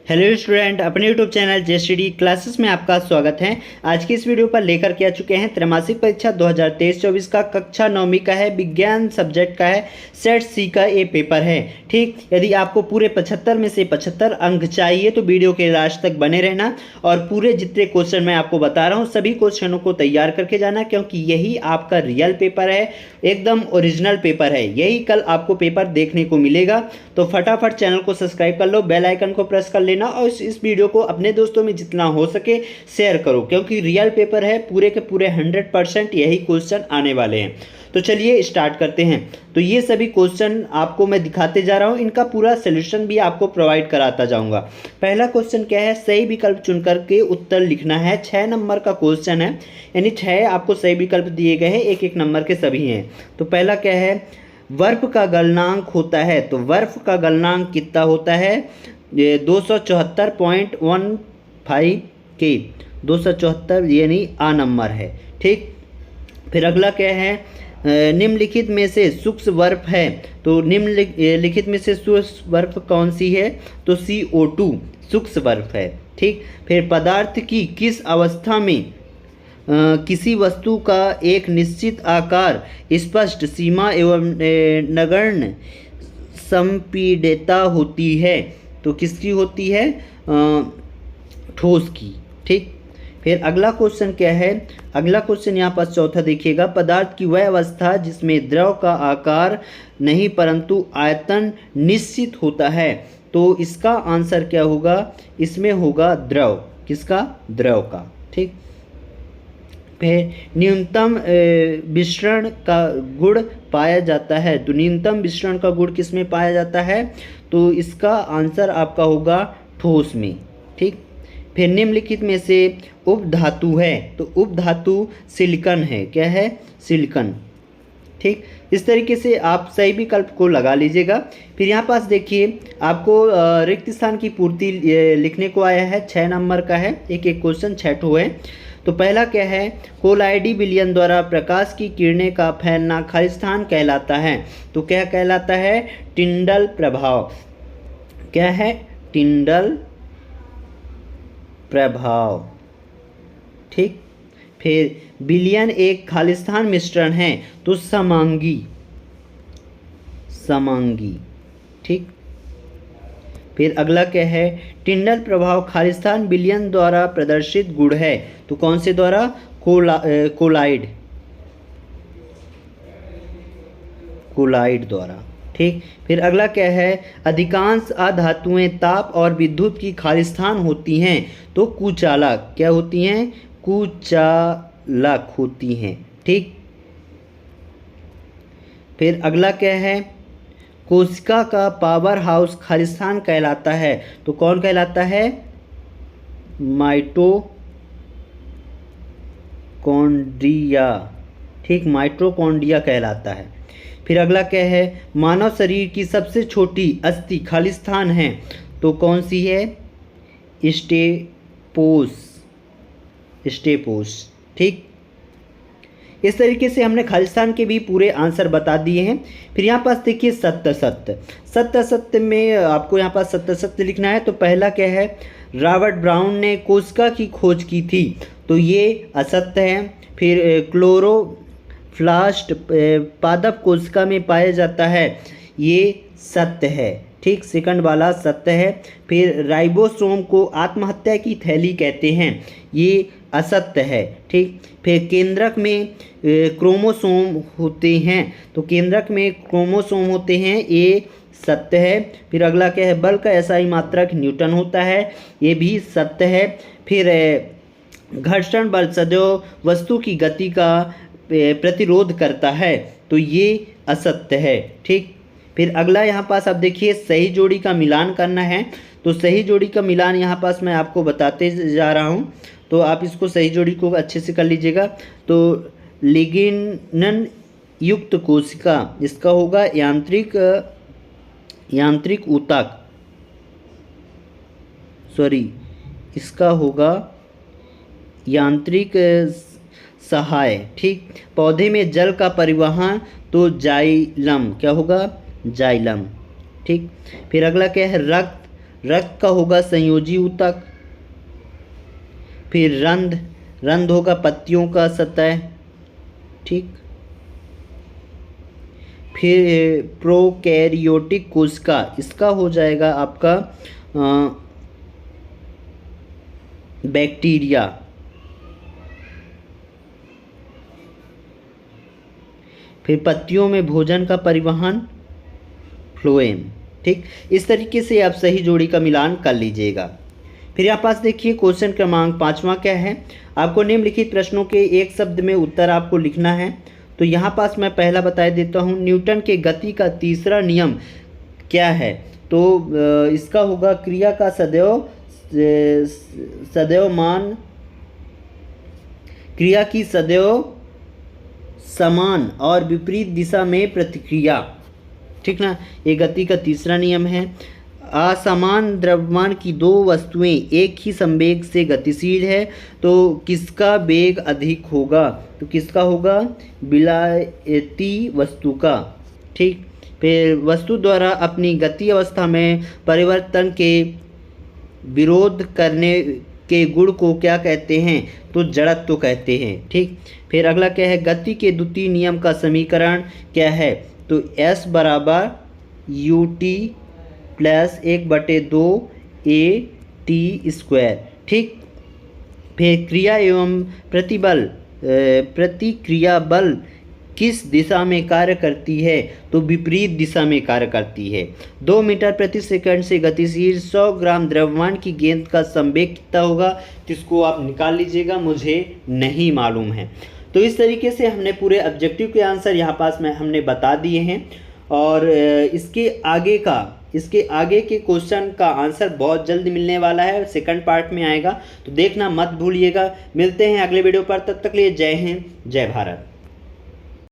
Hello student, अपने YouTube channel जेएसटीडी classes में आपका स्वागत है। आज की इस वीडियो पर लेकर के आ चुके हैं त्रैमासिक परीक्षा 2023-24 का कक्षा 9वीं का है, विज्ञान सब्जेक्ट का है, सेट सी का ये पेपर है। ठीक, यदि आपको पूरे 75 में से 75 अंक चाहिए तो वीडियो के लास्ट तक बने रहना और पूरे जितने क्वेश्चन मैं आपको बता रहा हूँ सभी क्वेश्चनों को तैयार करके जाना, क्योंकि यही आपका रियल पेपर है, एकदम ओरिजिनल पेपर है। यही कल आपको पेपर देखने को मिलेगा। तो फटाफट चैनल को सब्सक्राइब कर लो, बेल आइकन को प्रेस कर लेना और इस वीडियो को अपने दोस्तों में जितना हो सके शेयर करो, क्योंकि रियल पेपर है, पूरे के पूरे 100% यही क्वेश्चन आने वाले हैं। तो चलिए स्टार्ट करते हैं। तो ये सभी क्वेश्चन आपको मैं दिखाते जा रहा हूँ, इनका पूरा सोल्यूशन भी आपको प्रोवाइड कराता जाऊँगा। पहला क्वेश्चन क्या है, सही विकल्प चुन करके उत्तर लिखना है। 6 नंबर का क्वेश्चन है, यानी 6 आपको सही विकल्प दिए गए हैं, एक एक नंबर के सभी हैं। तो पहला क्या है, वर्फ का गलनांक होता है। तो वर्फ का गलनांक कितना होता है, ये 274.15 के 274 यानी आ नंबर है। ठीक, फिर अगला क्या है, निम्नलिखित में से सूक्ष्म बर्फ है। तो निम्नलिखित में से सूक्ष्म बर्फ कौन सी है, तो CO2 सूक्ष्म बर्फ है। ठीक, फिर पदार्थ की किस अवस्था में किसी वस्तु का एक निश्चित आकार, स्पष्ट सीमा एवं नगण्य संपीड़ितता होती है। तो किसकी होती है, ठोस की। ठीक, फिर अगला क्वेश्चन क्या है, अगला क्वेश्चन यहाँ पर चौथा देखिएगा, पदार्थ की वह अवस्था जिसमें द्रव का आकार नहीं परंतु आयतन निश्चित होता है। तो इसका आंसर क्या होगा, इसमें होगा द्रव। किसका, द्रव का। ठीक, फिर न्यूनतम विसरण का गुण पाया जाता है। तो न्यूनतम विसरण का गुण किस में पाया जाता है, तो इसका आंसर आपका होगा ठोस में। ठीक, फिर निम्नलिखित में से उपधातु है। तो उपधातु सिलिकॉन है। क्या है, सिलिकॉन। ठीक, इस तरीके से आप सही विकल्प को लगा लीजिएगा। फिर यहाँ पास देखिए, आपको रिक्त स्थान की पूर्ति लिखने को आया है। 6 नंबर का है, एक एक क्वेश्चन 6 ठो है। तो पहला क्या है, कोलाइडी विलयन द्वारा प्रकाश की किरणें का फैलना खालिस्तान कहलाता है। तो क्या कहलाता है, टिंडल प्रभाव। क्या है, टिंडल प्रभाव। ठीक, फिर विलयन एक खालिस्तान मिश्रण है। तो समांगी, समांगी। ठीक, फिर अगला क्या है, टिंडल प्रभाव खालिस्तान विलयन द्वारा प्रदर्शित गुण है। तो कौन से द्वारा, कोलाइड, कोलाइड द्वारा। ठीक, फिर अगला क्या है, अधिकांश अधातुएं ताप और विद्युत की खालिस्तान होती हैं। तो कुचालक। क्या होती हैं, कुचालक होती हैं। ठीक, फिर अगला क्या है, कोशिका का पावर हाउस खालिस्तान कहलाता है। तो कौन कहलाता है, माइटोकॉन्ड्रिया। ठीक, माइटोकॉन्ड्रिया कहलाता है। फिर अगला क्या है, मानव शरीर की सबसे छोटी अस्थि खालिस्तान है। तो कौन सी है, स्टेपोस, स्टेपोस। ठीक, इस तरीके से हमने खालिस्तान के भी पूरे आंसर बता दिए हैं। फिर यहाँ पास देखिए सत्य सत्य, सत्य सत्य में आपको यहाँ पास सत्य सत्य लिखना है। तो पहला क्या है, रॉबर्ट ब्राउन ने कोशिका की खोज की थी। तो ये असत्य है। फिर क्लोरोप्लास्ट पादप कोशिका में पाया जाता है, ये सत्य है। ठीक, सेकंड वाला सत्य है। फिर राइबोसोम को आत्महत्या की थैली कहते हैं, ये असत्य है। ठीक, फिर केंद्रक में क्रोमोसोम होते हैं। तो केंद्रक में क्रोमोसोम होते हैं, ये सत्य है। फिर अगला क्या है, बल का एसआई मात्रक न्यूटन होता है, ये भी सत्य है। फिर घर्षण बल सदैव वस्तु की गति का प्रतिरोध करता है। तो ये असत्य है। ठीक, फिर अगला यहाँ पास आप देखिए, सही जोड़ी का मिलान करना है। तो सही जोड़ी का मिलान यहाँ पास मैं आपको बताते जा रहा हूँ, तो आप इसको सही जोड़ी को अच्छे से कर लीजिएगा। तो लिग्निन युक्त कोशिका, इसका होगा यांत्रिक ऊतक, सॉरी, इसका होगा यांत्रिक सहाय। ठीक, पौधे में जल का परिवहन, तो जाइलम। क्या होगा, जाइलम। ठीक, फिर अगला क्या है, रक्त रक्त का होगा संयोजी ऊतक। फिर रंध्र, रंध्र होगा पत्तियों का सतह, ठीक। फिर प्रोकैरियोटिक कोशिका, इसका हो जाएगा आपका बैक्टीरिया। फिर पत्तियों में भोजन का परिवहन, फ्लोएम, ठीक। इस तरीके से आप सही जोड़ी का मिलान कर लीजिएगा। फिर यहाँ पास देखिए क्वेश्चन क्रमांक 5वां क्या है, आपको निम्नलिखित प्रश्नों के एक शब्द में उत्तर आपको लिखना है। तो यहाँ पास मैं पहला बता देता हूँ, न्यूटन के गति का तीसरा नियम क्या है। तो इसका होगा क्रिया का क्रिया की सदैव समान और विपरीत दिशा में प्रतिक्रिया, ठीक ना। ये गति का तीसरा नियम है। असमान द्रव्यमान की दो वस्तुएं एक ही संवेग से गतिशील है तो किसका वेग अधिक होगा, तो किसका होगा, विलायती वस्तु का, ठीक। फिर वस्तु द्वारा अपनी गति अवस्था में परिवर्तन के विरोध करने के गुण को क्या कहते हैं, तो जड़त्व कहते हैं, ठीक। फिर अगला क्या है, गति के द्वितीय नियम का समीकरण क्या है, तो S बराबर ut प्लस 1/2 AT², ठीक। फिर क्रिया एवं प्रतिक्रिया बल किस दिशा में कार्य करती है, तो विपरीत दिशा में कार्य करती है। 2 मीटर प्रति सेकंड से गतिशील 100 ग्राम द्रव्यमान की गेंद का संवेग कितना होगा, जिसको आप निकाल लीजिएगा, मुझे नहीं मालूम है। तो इस तरीके से हमने पूरे ऑब्जेक्टिव के आंसर यहाँ पास में हमने बता दिए हैं। और इसके आगे के क्वेश्चन का आंसर बहुत जल्द मिलने वाला है, सेकंड पार्ट में आएगा, तो देखना मत भूलिएगा। मिलते हैं अगले वीडियो पर, तब तक के लिए जय हिंद, जय भारत।